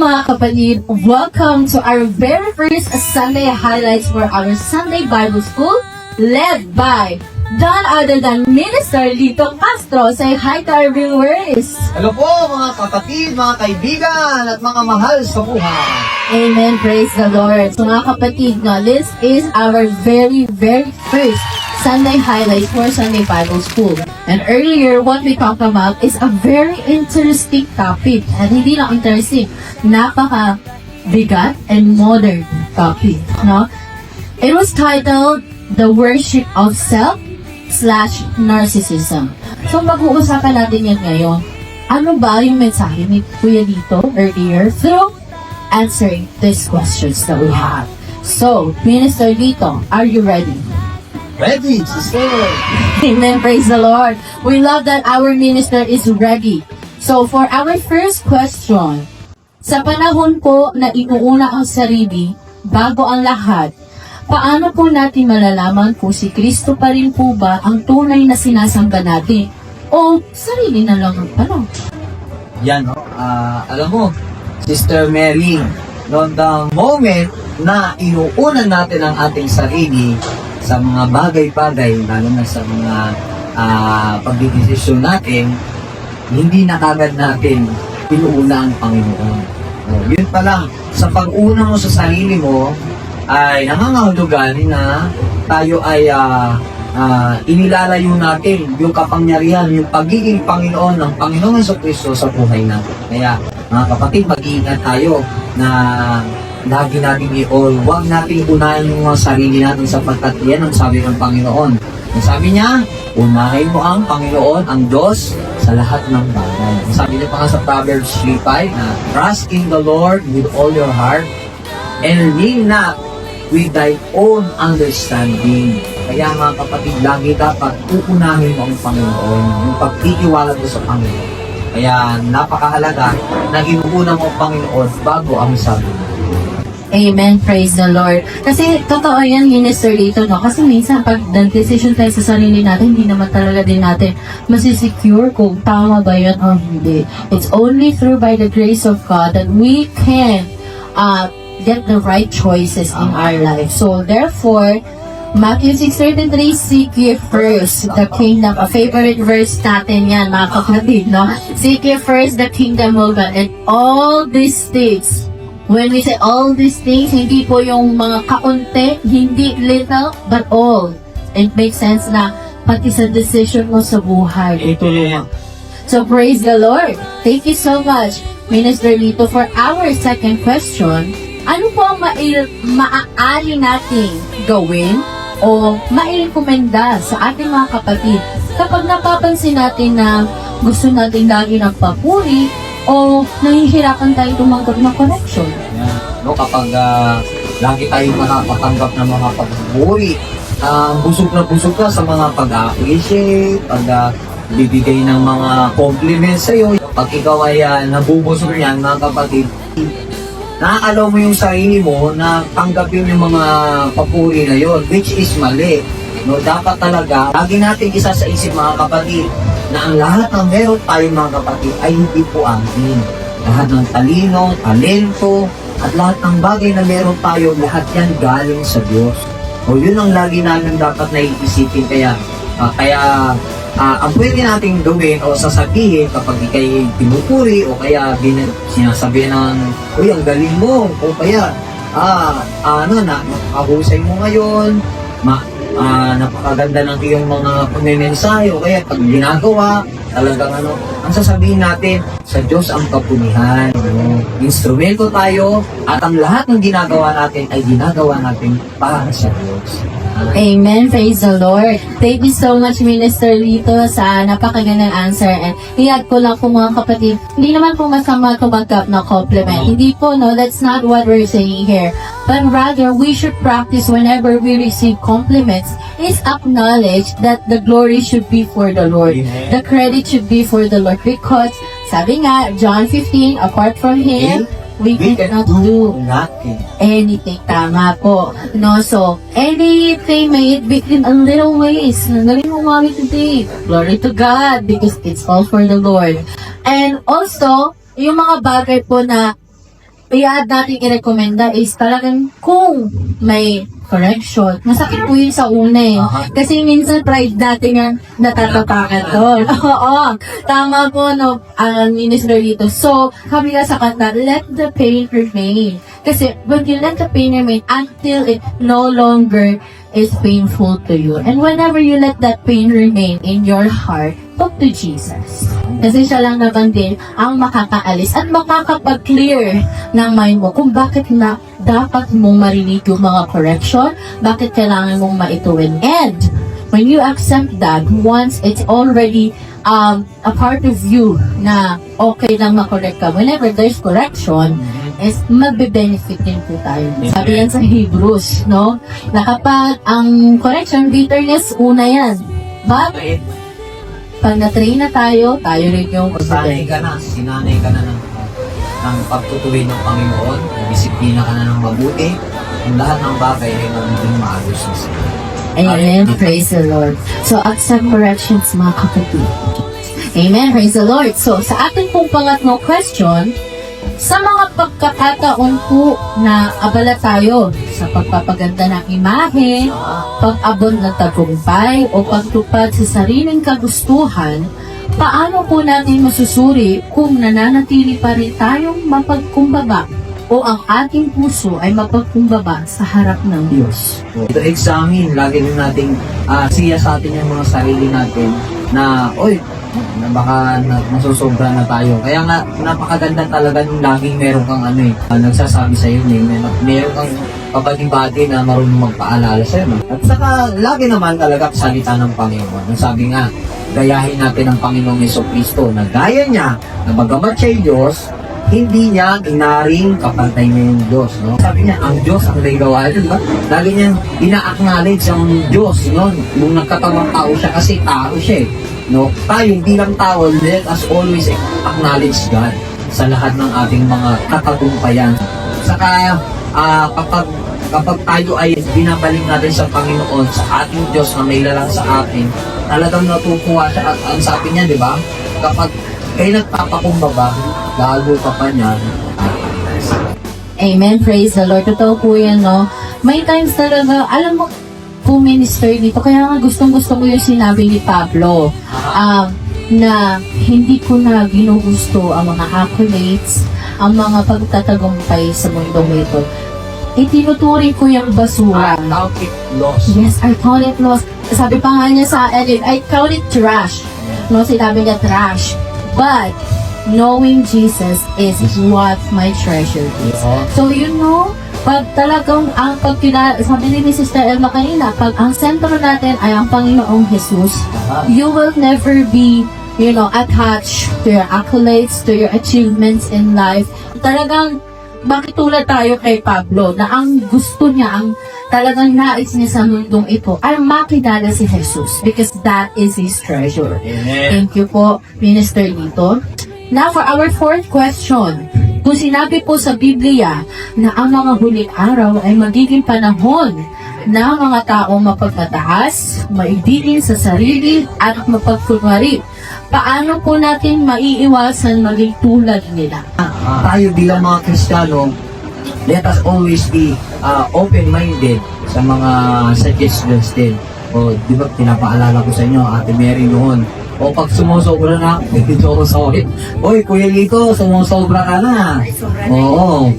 mga kapatid, welcome to our very first Sunday highlights for our Sunday Bible School led by none other than Minister Lito Castro. Say hi to our viewers. Hello po mga kapatid, mga kaibigan at mga mahal sa buhay. Amen, praise the Lord. So mga kapatid, no, this is our very first Sunday highlights for Sunday Bible School. And earlier, what we talked about is a very interesting topic. And hindi lang interesting, napaka-bigat and modern topic. No? It was titled, The Worship of Self/Narcissism. So mag-uusapan natin yan ngayon. Ano ba yung mensahe ni Kuya Lito earlier through answering these questions that we have. So, Minister Lito, are you ready? Ready, sister. Amen. Praise the Lord. We love that our minister is ready. So, for our first question, sa panahon po na inuuna ang sarili bago ang lahat, paano po natin malalaman kung si Kristo pa rin po ba ang tunay na sinasamba natin? O sarili na lang ang tanong? Yan, no? Alam mo, Sister Mary, noong the moment na inuunan natin ang ating sarili sa mga bagay-bagay, lalo na sa mga pagdidesisyon natin, hindi na kagad natin inuuna ang Panginoon. Yun pa lang, sa pag-una mo sa sarili mo, ay nangangahulugan na tayo ay inilalayo natin yung kapangyarihan, yung pagiging Panginoon ng Panginoong Jesucristo sa buhay natin. Kaya, mga kapatid, mag-iingat tayo na lagi natin huwag natin unahin yung mga sarili natin sapagkat yan ang sabi ng Panginoon. Ang sabi niya, unahin mo ang Panginoon, ang Diyos, sa lahat ng bagay. Ang sabi niya pa nga sa Proverbs 3:5 na, trust in the Lord with all your heart and lean not with thy own understanding. Kaya mga kapatid, lagi dapat uunahin mo ang Panginoon, yung pagtitiwala mo sa Panginoon. Kaya napakahalaga na inuuna mo ang Panginoon bago ang sarili mo. Amen. Praise the Lord. Kasi totoo yan, Minister Lito, no? Kasi minsan pag decision tayo sa sarili natin, hindi naman talaga din natin masisecure kung tama ba yan o hindi. It's only through by the grace of God that we can get the right choices in our life. So therefore, Matthew 6:33, seek ye first the kingdom. A favorite verse natin yan, mga kapatid, no? Seek ye first the kingdom of God and all these things. When we say all these things, hindi po yung mga kaunti, hindi little, but all. It makes sense na pati sa decision mo sa buhay. Ito lang. So praise the Lord. Thank you so much, Minister Lito. For our second question, ano po ang maaari nating gawin o mairekomenda sa ating mga kapatid kapag napapansin natin na gusto natin lagi ng papuri o nahihirapan tayo tumanggap ng connection? No, kapag lagi tayong makapatanggap ng mga pagbubuhay, busog na sa mga pag-appreciate, bibigay ng mga compliments sa'yo. Pag ikaw ay nabubusog yan, mga kapatid, naaalala mo yung sarili mo na tanggapin yung mga papuri na yun, which is mali. No, dapat talaga, lagi natin isa sa isip, mga kapatid, na ang lahat ng meron tayong mga kapatid ay hindi po amin. Lahat ng talino, talento, at lahat ng bagay na meron tayo, lahat yan galing sa Diyos. O yun ang lagi namin dapat naiisipin. Kaya ang pwede nating gawin o sasabihin kapag ikay pinupuri o kaya sinasabi ng, uy, ang galing mo, o kaya, nakahusay mo ngayon, napakaganda ng iyong mga pagmemensahe o kaya pag ginagawa, talagang ang sasabihin natin, sa Diyos ang kapunihan. Instrumento tayo at ang lahat ng ginagawa natin ay ginagawa natin para sa Diyos. Amen. Praise the Lord. Thank you so much, Minister Lito, sa napakagandang answer. And hiyag ko lang po, mga kapatid, hindi naman po masama tumanggap na compliment. Hindi po, no, that's not what we're saying here. But rather, we should practice whenever we receive compliments is acknowledge that the glory should be for the Lord. Amen. The credit should be for the Lord. Because, sabi nga, John 15, apart from Him, we cannot do nothing. Anything. Tama po. No, so, anything, may it be in a little ways. Nagaling mo mami today. Glory to God, because it's all for the Lord. And also, yung mga bagay po na i-add natin i-recommenda is talagang kung may correction. Masakit po yun sa una eh. Kasi minsan pride natin nga natatapakan doon. Oo. Tama po, no, Minister dito. So, sabi nga sa kanta, let the pain remain. Kasi when you let the pain remain until it no longer is painful to you. And whenever you let that pain remain in your heart, talk to Jesus. Kasi siya lang naman din ang makakaalis at makakapag-clear ng mind mo kung bakit na dapat mong marinig yung mga correction, bakit kailangan mong maituwin. And when you accept that, once it's already a part of you na okay lang makorek ka, whenever there's correction, is magbe-benefit din po tayo. Sabi yan sa Hebrews, no? Na kapag ang correction, bitterness, una yan. But, pag na-train na tayo rin yung Sanay ka na, sinanay ka na ng pagtutuwid ng Panginoon, disiplina ka na ng mabuti, ang lahat ng bagay ay magiging maayos na sila. Amen. Praise the Lord. So, accept corrections, mga kapatid. Amen. Praise the Lord. So, sa ating pong pangatlong question, sa mga pagkakataon po na abala tayo sa pagpapaganda ng imahe, pag-abot ng tagumpay, o pagtupad sa sariling kagustuhan, paano po natin masusuri kung nananatili pa rin tayong mapagkumbaba o ang ating puso ay mapagkumbaba sa harap ng Diyos? Ito examine, lagi rin nating siya sa atin yung mga sarili natin na, na baka nasusobra na tayo. Kaya nga, napakaganda talaga nung laging meron kang nagsasabi sa'yo, meron kang kabati-bati na marunong magpaalala sa'yo. No? At saka, lagi naman talaga salita ng Panginoon. Ang sabi nga, gayahin natin ang Panginoong Jesucristo na gaya niya, na bagamat siya'y Diyos, hindi niya inaring kapantay niya yung Diyos. No? Sabi niya, ang Diyos ang nagawa. Diba? Lagi niya ina-acknowledge ang Diyos. No? Nung nagkatawang tao siya, kasi tao siya. No? Tayo, hindi lang tao, let us always acknowledge God sa lahat ng ating mga katagumpayan. Saka, kapag tayo ay binabalik natin sa Panginoon, sa ating Diyos na may lalang sa atin, talagang natutuwa siya. At ang sabi niya, di ba? Kapag kayo nagpapakumbaba, lalo ka pa niya. Amen. Praise the Lord. Totoo po yan, no? May times talaga, alam mo, po minister dito, kaya nga gustong-gusto ko yung sinabi ni Pablo, na hindi ko na ginugusto ang mga accolades, ang mga pagtatagumpay sa mundong ito. Itinuturing ko yung basura. I count it loss. Yes, I count it loss. Sabi pa nga niya sa edit, I count it trash. No, sinabi niya trash. But, knowing Jesus is what my treasure is. So, you know, pag talagang sabi ni Sister Elma kanina, pag ang sentro natin ay ang Panginoong Jesus, you will never be, attached to your accolades, to your achievements in life. Talagang, makitulad tayo kay Pablo, na ang gusto niya, ang talagang nais niya sa mundong ito, ay makilala si Jesus, because that is His treasure. Amen. Thank you po, Minister Lito. Now, for our fourth question, kung sinabi po sa Biblia na ang mga huling araw ay magiging panahon na mga taong mapagmataas, maibigin sa sarili at mapagkunwari, paano po natin maiiwasan maging tulad nila? Tayo bilang mga Kristiyano, let us always be open-minded sa mga suggestions din. O, di ba, pinapaalala ko sa inyo, Ate Mary noon, o pag sumusobra na, medyo ako sorry. Oy, Kuya Lito, sumusobra ka na. Oo.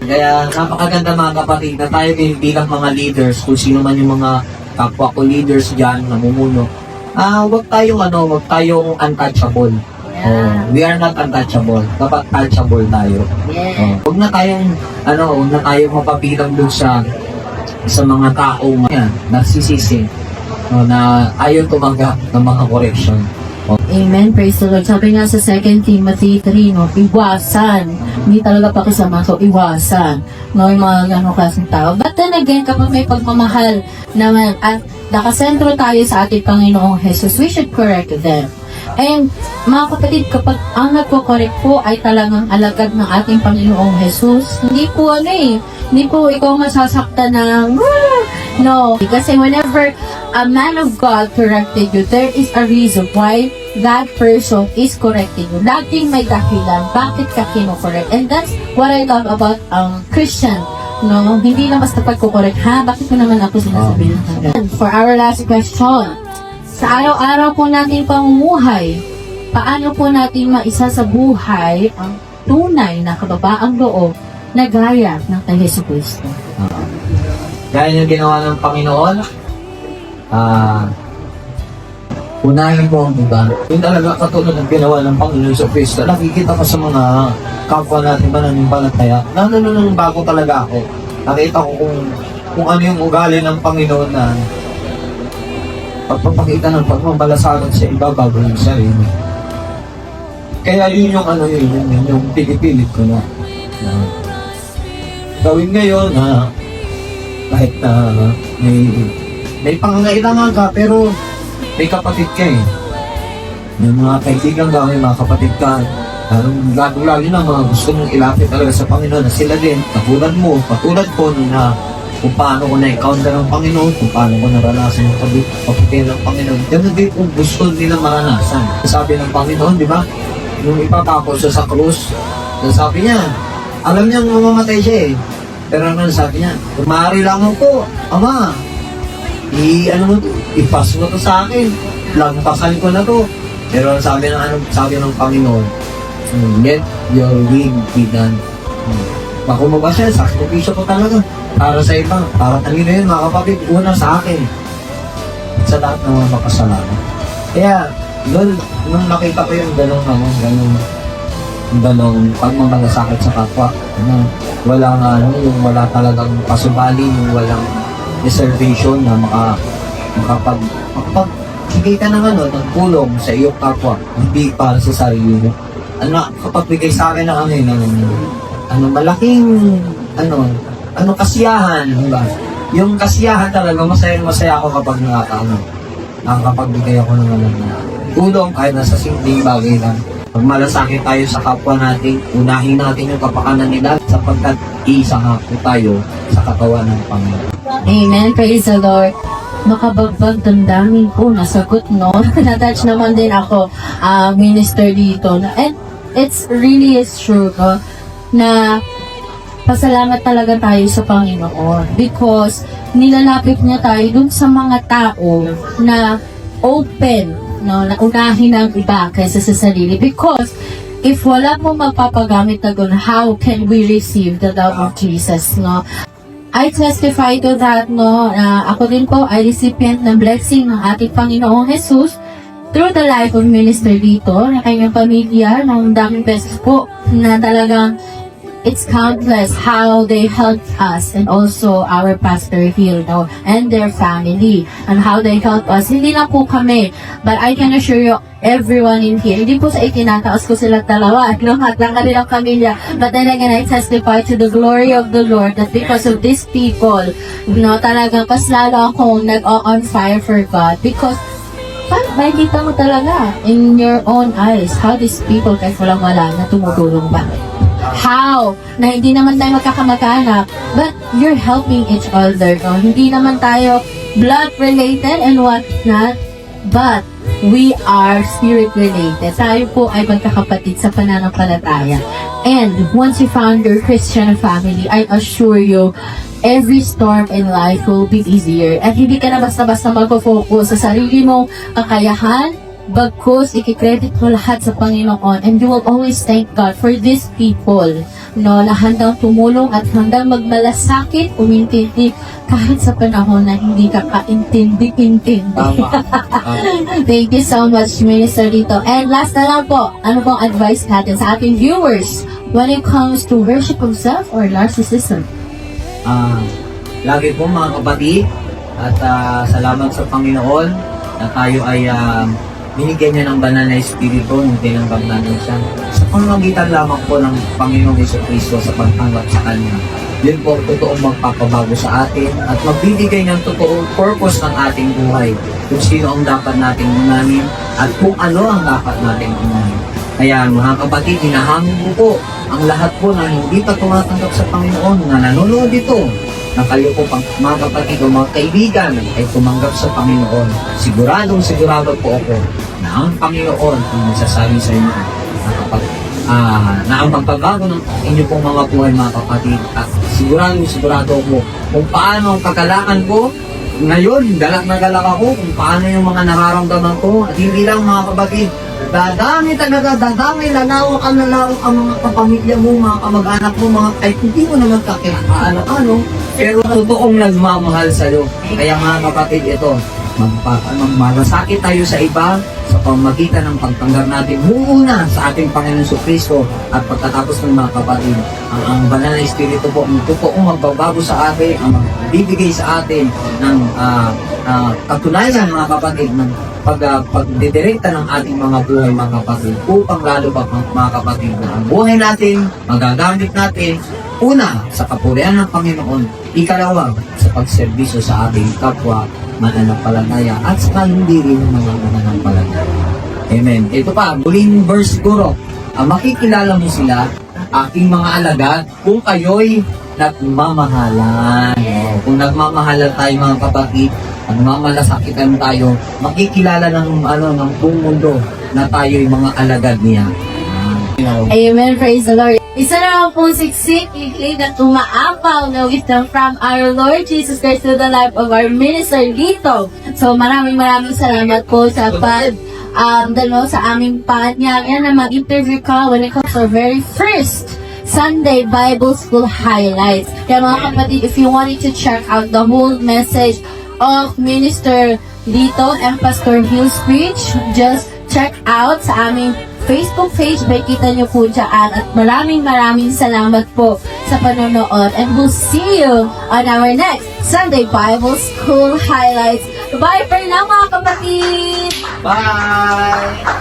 Kaya napakaganda mga kapatid na tayo din bilang mga leaders, kung sino man yung mga kapwa ko leaders dyan, namumuno. Wag tayong untouchable. We are not untouchable. Dapat touchable tayo. Huwag na tayong mapapilang dun sa mga taong nagsisisi. Na ayaw tumanggap ng mga correction. Amen. Praise the Lord. Sabi nga sa 2 Timothy 3, iwasan. Hindi talaga pakisama. So, iwasan. Yung mga ganong klaseng tao. But then again, kapag may pagmamahal naman at nakasentro tayo sa ating Panginoong Jesus, we should correct them. And mga kapatid, kapag ang nagko-correct po ay talagang alagad ng ating Panginoong Jesus, hindi po ikaw masasaktan ng no. Kasi whenever a man of God corrected you, there is a reason why that person is correcting you. Laging may dahilan bakit ka kino-correct. And that's what I love about Christian. No, hindi na basta pagkukorek, ha? Bakit mo naman ako sinasabihin? For our last question, sa araw-araw po natin pamumuhay, paano po natin maisa sa buhay ang tunay na kababaang loob na gaya ng kay Jesucristo? Dahil yung ginawa ng Panginoon, unahin mo ang iba. Yung talaga katulad ng ginawa ng Panginoon sa Kristo, nakikita ko sa mga kapwa natin mananampalataya, nung bago talaga ako. Nakita ko kung ano yung ugali ng Panginoon na pagpapakita ng pagmamalasagan sa iba bago yung sarili. Kaya yun yung pinipilit ko na gawin ngayon na kahit na may pangangailangan ka pero may kapatid ka eh. May mga kaibigan ka, may mga kapatid ka. Lalo na mga gusto mong ilapit talaga sa Panginoon na sila din, katulad mo, katulad ko na kung paano ko na-encounter ng Panginoon, kung paano ko naranasan yung kapatid ng Panginoon. Ganun din kung gusto nila maranasan. Sabi ng Panginoon, di ba? Nung ipapako siya sa krus, sabi niya, alam niya mamamatay siya eh. Pero ano sabi niya, kung maaari lang ako, Ama, ipas mo to sa akin. Lagpasan ko na to. Pero sabi ng Panginoon, let your will be done. Kung ba siya, sakripisyo ko talaga. Para sa iba, para kanina yun, mga kapatid, una sa akin. Sa lahat ng mga makasalanan. Kaya, nung nakita ko yung ganong pagmamalasakit sa kapwa, yung wala talagang pasubali, yung walang reservation na makapagbigay ka ng tulong sa iyong kapwa, hindi para sa sarili mo. Kapag bigay sa akin ng malaking kasiyahan, diba? Yung kasiyahan talaga, masaya ako kapag nakakapagbigay ako ng tulong kahit nasa simpleng bagay lang. Pag malasakit tayo sa kapwa natin, unahin natin yung kapakanan nila sapagkat isa nga po tayo sa katawan ng Panginoon. Amen. Praise the Lord. Makabagbag damdamin po, nasagot, no? Natouch naman din ako, minister dito. And it's really is true, no? Na pasalamat talaga tayo sa Panginoon because nilalapit niya tayo dun sa mga tao na open, no? Na unahin ang iba kaysa sa sarili. Because if wala po magpapagamit na gun, how can we receive the love of Jesus, no? I testify to that, no? Ako din po ay recipient ng blessing ng ating Panginoong Jesus through the life of Minister Lito, na kanyang pamilya, ng daming beses po na talagang it's countless how they helped us and also our Pastor Hill, no? And their family and how they helped us. Hindi na po kami, but I can assure you, everyone in here, hindi po sa itinataos ko sila dalawa, no? At lang kanilang pamilya. But then again, I testify to the glory of the Lord that because of these people, no, talagang mas lalo akong nag-on fire for God because makikita mo talaga in your own eyes how these people kahit wala na tumutulong ba. How? Na hindi naman tayo magkakamag-anak, but you're helping each other, no? Hindi naman tayo blood-related and whatnot, but we are spirit-related. Tayo po ay magkakapatid sa pananampalataya. And once you found your Christian family, I assure you, every storm in life will be easier. At hindi ka na basta-basta mag-focus sa sarili mong kakayahan, bagkus ikikredit mo lahat sa Panginoon, and you will always thank God for these people, no, na handang tumulong at handang magmalasakit, umintindi kahit sa panahon na hindi ka kaintindi-intindi. Thank you so much, Minister Lito. And last na lang po, ano pong advice natin sa ating viewers when it comes to worship of self or narcissism? Lagi po mga kapatid, at salamat sa Panginoon na tayo ay binigyan niya ng banal na espiritu nung tinanggap natin siya. Sa pamamagitan lamang po ng Panginoong Jesucristo sa pagtanggap sa Kanya, yun po totoong magpapabago sa atin at magbibigay ng totoong purpose ng ating buhay. Kung sino ang dapat nating unahin at kung ano ang dapat nating unahin. Kaya mga kapatid, hinahamon ko po ang lahat po na hindi pa tumatanggap sa Panginoon na nanonood dito, na kayo po mga kapatid o mga kaibigan ay tumanggap sa Panginoon. Sigurado po ako na ang Panginoon ang magsasabi sa inyo na kapag na ang pagbabago ng inyo pong mga buhay mga kapatid at sigurado ako kung paano ang kagalakan ko ngayon, galak na galak ako kung paano yung mga nararamdaman ko at hindi lang mga kapatid, dadami talaga, dadami, lalawak ang mga kapamilya mo, mga kamag-anak mo, mga kahit hindi mo naman kakilala, pero totoong nagmamahal sa'yo. Kaya mga kapatid, ito, malasakit tayo sa iba sa pamagitan ng pagtanggap natin muna sa ating Panginoon Kristo at pagkatapos ng mga kapatid, ang banal na Espiritu po, ang totoong magbabago sa atin, ang magbibigay sa atin ng katunayan mga kapatid, ng pagdidirekta ng ating mga buhay mga kapatid, upang lalo pa mga kapatid na ang buhay natin, magagamit natin, una, sa kapurihan ng Panginoon, ikalawa, sa pagserbisyo sa ating kapwa mananampalataya at saka hindi rin mga mananampalataya. Amen. Ito pa, muling verse siguro, makikilala mo sila, aking mga alagad, kung kayo'y nagmamahalan. Kung nagmamahalan tayo mga kapatid, nagmamalasakitan tayo, makikilala ng buong mundo na tayo'y mga alagad niya. Amen. Praise the Lord. Isa naman po siksik, i-claim na tumaapaw na wisdom from our Lord Jesus Christ to the life of our minister dito. So maraming salamat po sa sa aming paanyagan na mag-interview ka when it comes to our very first Sunday Bible School highlights. Kaya mga kapatid, if you wanted to check out the whole message of Minister dito and Pastor Hill's speech, just check out sa aming Facebook page, makikita nyo po dyan. At maraming salamat po sa panonood. And we'll see you on our next Sunday Bible School highlights. Bye for now mga kapatid! Bye!